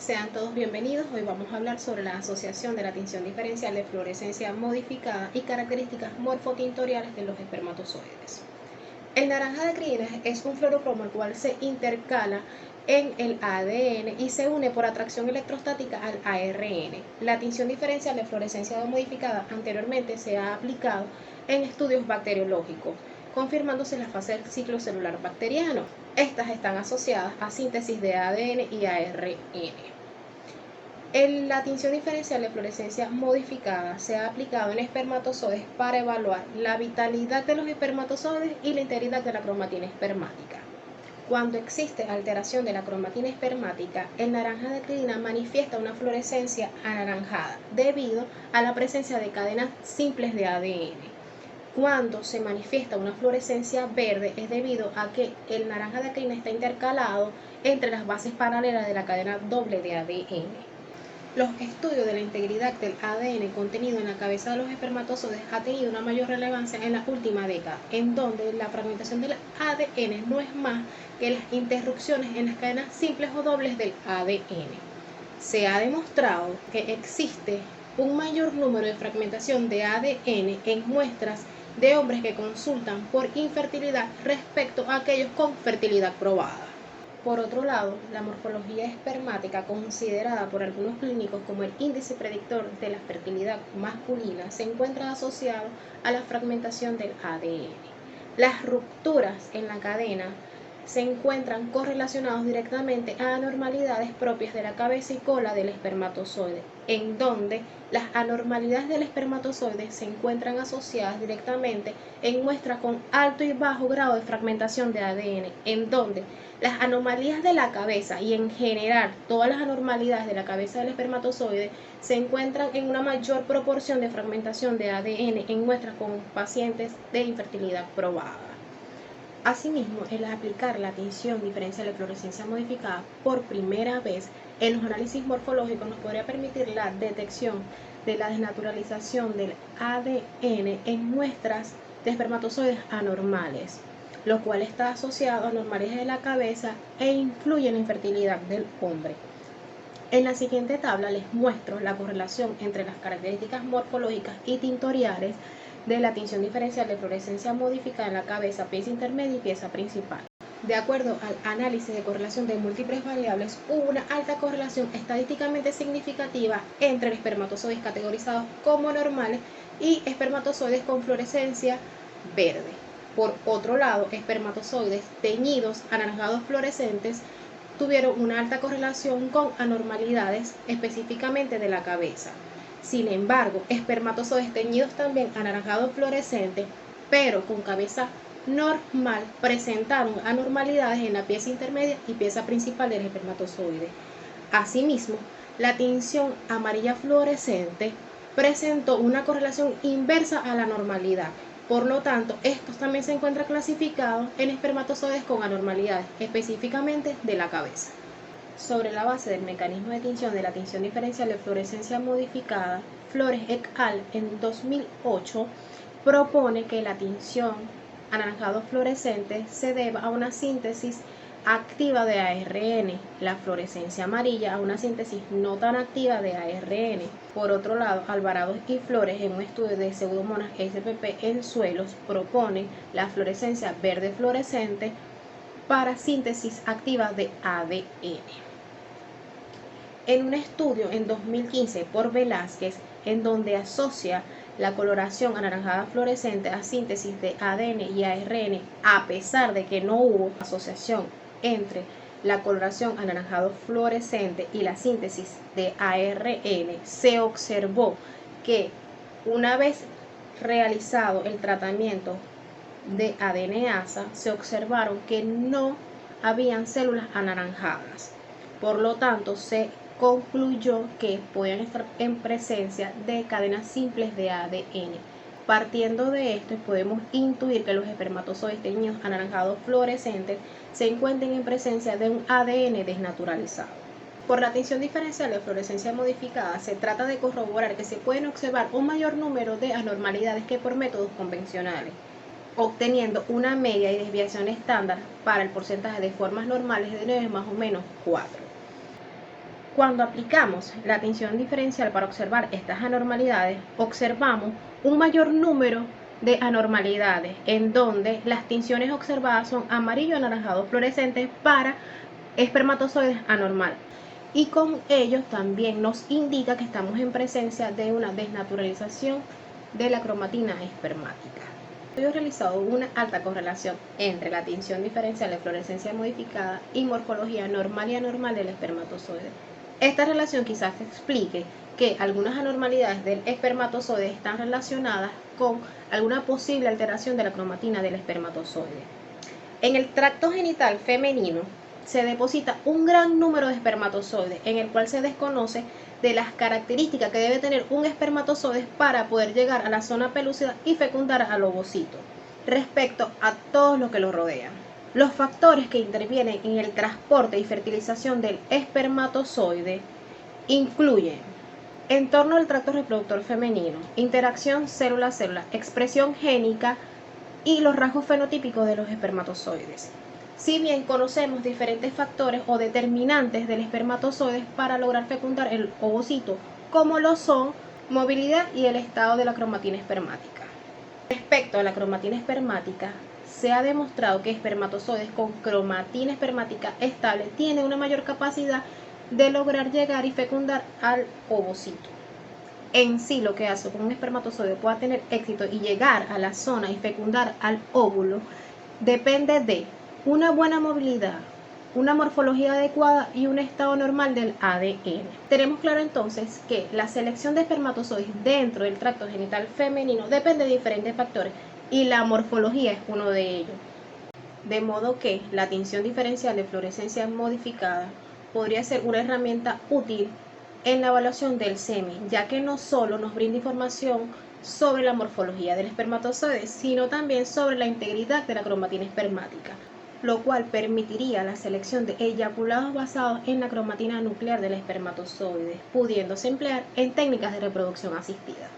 Sean todos bienvenidos. Hoy vamos a hablar sobre la asociación de la tinción diferencial de fluorescencia modificada y características morfotintoriales de los espermatozoides. El naranja de crines es un fluorocromo el cual se intercala en el ADN y se une por atracción electrostática al ARN. La tinción diferencial de fluorescencia modificada anteriormente se ha aplicado en estudios bacteriológicos, confirmándose la fase del ciclo celular bacteriano. Estas están asociadas a síntesis de ADN y ARN. La tinción diferencial de fluorescencia modificada se ha aplicado en espermatozoides para evaluar la vitalidad de los espermatozoides y la integridad de la cromatina espermática. Cuando existe alteración de la cromatina espermática, el naranja de crina manifiesta una fluorescencia anaranjada debido a la presencia de cadenas simples de ADN. Cuando se manifiesta una fluorescencia verde es debido a que el naranja de crina está intercalado entre las bases paralelas de la cadena doble de ADN. Los estudios de la integridad del ADN contenido en la cabeza de los espermatozoides ha tenido una mayor relevancia en la última década, en donde la fragmentación del ADN no es más que las interrupciones en las cadenas simples o dobles del ADN. Se ha demostrado que existe un mayor número de fragmentación de ADN en muestras de hombres que consultan por infertilidad respecto a aquellos con fertilidad probada. Por otro lado, la morfología espermática, considerada por algunos clínicos como el índice predictor de la fertilidad masculina, se encuentra asociado a la fragmentación del ADN. Las rupturas en la cadena se encuentran correlacionados directamente a anormalidades propias de la cabeza y cola del espermatozoide, en donde las anormalidades del espermatozoide se encuentran asociadas directamente en muestras con alto y bajo grado de fragmentación de ADN, en donde las anomalías de la cabeza y en general todas las anormalidades de la cabeza del espermatozoide se encuentran en una mayor proporción de fragmentación de ADN en muestras con pacientes de infertilidad probada. Asimismo, el aplicar la tinción diferencial de fluorescencia modificada por primera vez en los análisis morfológicos nos podría permitir la detección de la desnaturalización del ADN en muestras de espermatozoides anormales, lo cual está asociado a anormalidades de la cabeza e influye en la infertilidad del hombre. En la siguiente tabla les muestro la correlación entre las características morfológicas y tintoriales de la tinción diferencial de fluorescencia modificada en la cabeza, pieza intermedia y pieza principal. De acuerdo al análisis de correlación de múltiples variables, hubo una alta correlación estadísticamente significativa entre espermatozoides categorizados como normales y espermatozoides con fluorescencia verde. Por otro lado, espermatozoides teñidos anaranjados fluorescentes tuvieron una alta correlación con anormalidades específicamente de la cabeza. Sin embargo, espermatozoides teñidos también anaranjados fluorescentes, pero con cabeza normal, presentaron anormalidades en la pieza intermedia y pieza principal del espermatozoide. Asimismo, la tinción amarilla fluorescente presentó una correlación inversa a la normalidad. Por lo tanto, estos también se encuentran clasificados en espermatozoides con anormalidades, específicamente de la cabeza. Sobre la base del mecanismo de tinción de la tinción diferencial de fluorescencia modificada, Flores et al. En 2008 propone que la tinción anaranjado fluorescente se deba a una síntesis activa de ARN, la fluorescencia amarilla a una síntesis no tan activa de ARN. Por otro lado, Alvarado y Flores, en un estudio de Pseudomonas spp en suelos, propone la fluorescencia verde fluorescente para síntesis activa de ADN. En un estudio en 2015 por Velázquez, en donde asocia la coloración anaranjada fluorescente a síntesis de ADN y ARN, a pesar de que no hubo asociación entre la coloración anaranjado fluorescente y la síntesis de ARN, se observó que una vez realizado el tratamiento de ADNasa, se observaron que no habían células anaranjadas. Por lo tanto, se concluyó que podían estar en presencia de cadenas simples de ADN. Partiendo de esto, podemos intuir que los espermatozoides teñidos anaranjados fluorescentes se encuentran en presencia de un ADN desnaturalizado. Por la tinción diferencial de fluorescencia modificada, se trata de corroborar que se pueden observar un mayor número de anormalidades que por métodos convencionales, obteniendo una media y desviación estándar para el porcentaje de formas normales de 9 más o menos 4. Cuando aplicamos la tinción diferencial para observar estas anormalidades, observamos un mayor número de anormalidades en donde las tinciones observadas son amarillo anaranjado fluorescentes para espermatozoides anormales. Y con ello también nos indica que estamos en presencia de una desnaturalización de la cromatina espermática. He realizado una alta correlación entre la tinción diferencial de fluorescencia modificada y morfología normal y anormal del espermatozoide. Esta relación quizás explique que algunas anormalidades del espermatozoide están relacionadas con alguna posible alteración de la cromatina del espermatozoide. En el tracto genital femenino se deposita un gran número de espermatozoides, en el cual se desconoce de las características que debe tener un espermatozoide para poder llegar a la zona pelúcida y fecundar al ovocito, respecto a todo lo que lo rodea. Los factores que intervienen en el transporte y fertilización del espermatozoide incluyen entorno del tracto reproductor femenino, interacción célula-célula, expresión génica y los rasgos fenotípicos de los espermatozoides. Si bien conocemos diferentes factores o determinantes del espermatozoide para lograr fecundar el ovocito, como lo son movilidad y el estado de la cromatina espermática. Respecto a la cromatina espermática, se ha demostrado que espermatozoides con cromatina espermática estable tienen una mayor capacidad de lograr llegar y fecundar al ovocito. En sí, lo que hace que un espermatozoide pueda tener éxito y llegar a la zona y fecundar al óvulo depende de una buena movilidad, una morfología adecuada y un estado normal del ADN. Tenemos claro entonces que la selección de espermatozoides dentro del tracto genital femenino depende de diferentes factores y la morfología es uno de ellos. De modo que la tinción diferencial de fluorescencia modificada podría ser una herramienta útil en la evaluación del semen, ya que no solo nos brinda información sobre la morfología del espermatozoide, sino también sobre la integridad de la cromatina espermática, lo cual permitiría la selección de eyaculados basados en la cromatina nuclear del espermatozoide, pudiéndose emplear en técnicas de reproducción asistida.